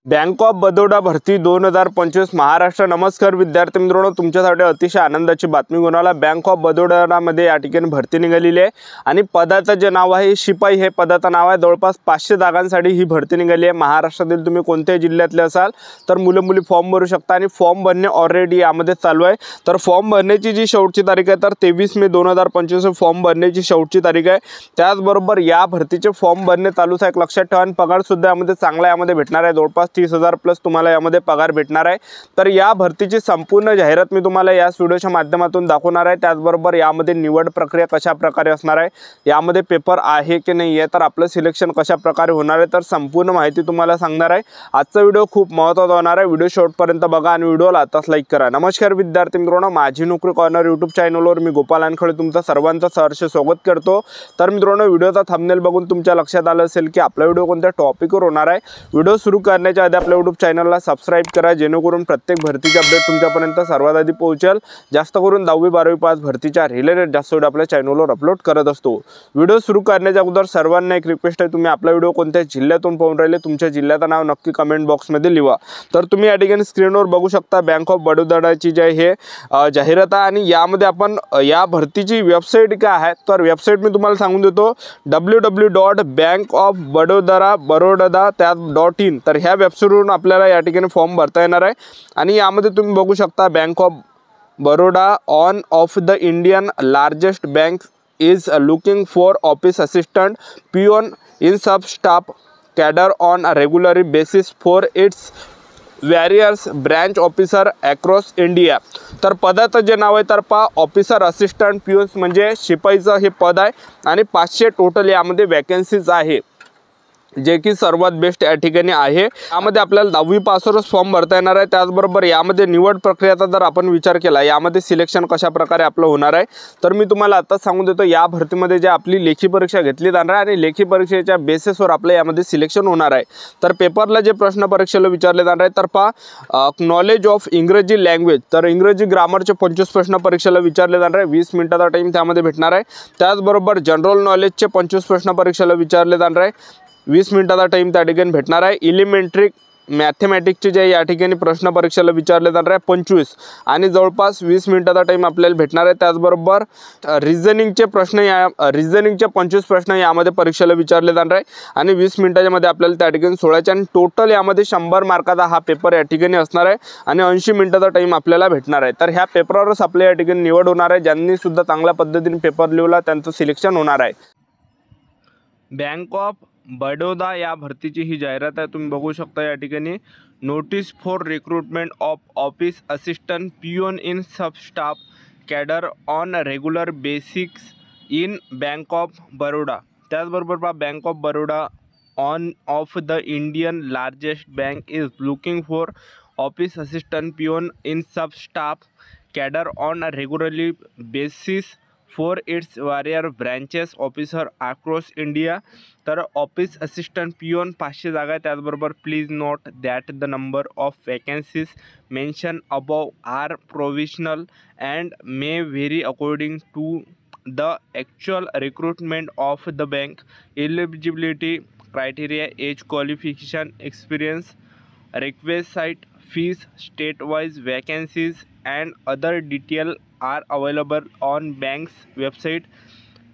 Bank of Baroda भरती 2025 महाराष्ट्र। नमस्कार विद्यार्थी मित्रांनो, तुमच्यासाठी अतिशय आनंदाची बातमी घेऊन आला। बँक ऑफ बडोदामध्ये या ठिकाणी भरती निघालेली आहे आणि पदाचं जे नाव आहे शिपाई हे पदाचं नाव आहे। जवळपास 500 जागांसाठी ही भरती निघाली आहे। महाराष्ट्रातील तुम्ही कोणत्याही जिल्ह्यातले असाल तर मुलं मुली फॉर्म भरू शकता आणि फॉर्म भरणे ऑलरेडी यामध्ये चालू आहे। तर फॉर्म भरण्याची जी शेवटची तारीख आहे तर 23 मे 2025 फॉर्म भरण्याची शेवटची तारीख आहे। त्याचबरोबर या भरतीचे फॉर्म भरणे चालूच आहे। लक्षात ठेवा, पगार सुद्धा यामध्ये चांगला यामध्ये भेटणार आहे। जवळपास 30,000 प्लस तुम्हाला यामध्ये पगार भेटणार आहे। तर या भरतीची संपूर्ण जाहिरात मी तुम्हाला या व्हिडिओच्या माध्यमातून दाखवणार आहे। त्याचबरोबर यामध्ये निवड प्रक्रिया कशा प्रकारे असणार आहे, यामध्ये पेपर आहे की नाही आहे, तर आपलं सिलेक्शन कशा प्रकारे होणार आहे, तर संपूर्ण माहिती तुम्हाला सांगणार आहे। आजचा व्हिडिओ खूप महत्त्वाचा होणार आहे। व्हिडिओ शेवटपर्यंत बघा आणि व्हिडिओला आताच लाईक करा। नमस्कार विद्यार्थी मित्रांनो, माझी नोकरी कॉर्नर यूट्यूब चॅनलवर मी गोपाल अनखळे तुमचं सर्वांचं सहर्ष स्वागत करतो। तर मित्रांनो, व्हिडिओचा थंबनेल बघून तुमच्या लक्षात आलं असेल की आपला व्हिडिओ कोणत्या टॉपिकवर होणार आहे। व्हिडिओ सुरू करण्याच्या आधी आपल्या यूट्यूब चॅनलला सबस्क्राइब करा, जेणेकरून प्रत्येक भरतीचे अपडेट तुमच्यापर्यंत सर्वात आधी पोहोचेल। जास्त करून 10वी 12वी पास भरतीच्या रिलेटेड जास्त व्हिडिओ आपल्या चॅनलवर अपलोड करत असतो। व्हिडिओ सुरू करण्याच्या अगोदर सर्वांना एक रिक्वेस्ट आहे, तुम्ही आपला व्हिडिओ कोणत्या जिल्ह्यातून पाहून राहिले तुमच्या जिल्ह्याचं नाव नक्की कमेंट बॉक्समध्ये लिहा। तर तुम्ही या ठिकाणी स्क्रीनवर बघू शकता बँक ऑफ बडोदाची जे हे जाहिरात आहे आणि यामध्ये आपण या भरतीची वेबसाईट काय आहे तर वेबसाईट मी तुम्हाला सांगून देतो, www.bankofbaroda.in। तर ह्या वेबसाईटवरून आपल्याला या ठिकाणी फॉर्म भरता येणार आहे आणि यामध्ये तुम्ही बघू शकता Bank of Baroda one of the Indian largest bank is looking for office assistant peon in sub staff cadre on a regular basis for its various branch officer across India. तर पदाचं जे नाव आहे तर ऑफिसर असिस्टंट पिओन्स म्हणजे शिपाईचं हे पद आहे आणि 500 टोटल यामध्ये वॅकन्सीज आहे, जे की सर्वात बेस्ट या ठिकाणी आहे। यामध्ये आपल्याला 10वी पासवरच फॉर्म भरता येणार आहे। त्याचबरोबर यामध्ये निवड प्रक्रियाचा जर आपण विचार केला, यामध्ये सिलेक्शन कशा प्रकारे आपलं होणार आहे तर मी तुम्हाला आताच सांगून देतो, या भरतीमध्ये जे आपली लेखी परीक्षा घेतली जाणार आहे आणि लेखी परीक्षेच्या बेसिसवर आपलं यामध्ये सिलेक्शन होणार आहे। तर पेपरला जे प्रश्न परीक्षेला विचारले जाणार आहे तर नॉलेज ऑफ इंग्रजी लँग्वेज, तर इंग्रजी ग्रामरचे 25 प्रश्न परीक्षेला विचारले जाणार आहे। 20 मिनिटाचा टाईम त्यामध्ये भेटणार आहे। त्याचबरोबर जनरल नॉलेजचे 25 प्रश्न परीक्षेला विचारले जाणार आहे। 20 मिनिटाचा टाईम त्या ठिकाणी भेटणार आहे। इलिमेंटरी मॅथमॅटिक्सचे जे या ठिकाणी प्रश्न परीक्षेला विचारले जाणार आहे 25 आणि जवळपास 20 मिनिटाचा टाईम आपल्याला भेटणार आहे। त्याचबरोबर रिझनिंगचे 25 प्रश्न यामध्ये परीक्षेला विचारले जाणार आहे आणि 20 मिनिटाच्या मध्ये आपल्याला त्या ठिकाणी 16चे आणि टोटल यामध्ये 100 मार्काचा हा पेपर या ठिकाणी असणार आहे आणि 80 मिनिटाचा टाईम आपल्याला भेटणार आहे। तर ह्या पेपरवरच आपल्या या ठिकाणी निवड होणार आहे। ज्यांनी सुद्धा चांगल्या पद्धतीने पेपर लिहिला त्यांचं सिलेक्शन होणार आहे। बँक ऑफ बडोदा या भरतीची ही जाहिरात आहे, तुम्ही बघू शकता या ठिकाणी। Notice for recruitment of office assistant peon in sub staff cadre on regular basics in Bank of Baroda. त्याचबरोबर Bank of Baroda one of the Indian largest bank is looking for office assistant peon in sub staff cadre on regularly basis for its various branches officer across India. तर office assistant peon 500 जागा आहे। त्याचबरोबर please note that the number of vacancies mentioned above R provincial and may vary according to the actual recruitment of the bank. Eligibility criteria, age, qualification, experience, requisite, fees, state-wise vacancies and other detail are available on bank's website.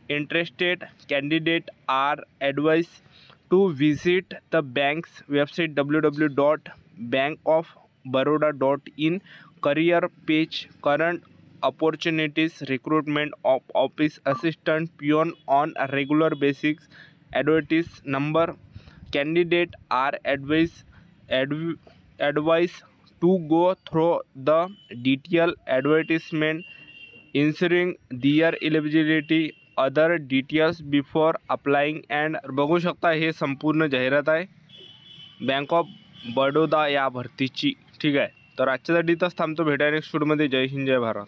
Interested candidate are advised to visit the bank's website www.bankofbaroda.in career page. Current opportunities, recruitment of office assistant peon on a regular basis. Advertise number, candidate are advice to go through the detailed advertisement, ensuring their eligibility, other details before applying and बघू शकता हे संपूर्ण जाहिरात आहे bank of Baroda या भरतीची। ठीक आहे, तर आजच्यासाठी इथंच थांबतो। भेटायला नेक्स्ट व्हिडिओमध्ये। जय हिंद, जय भारत।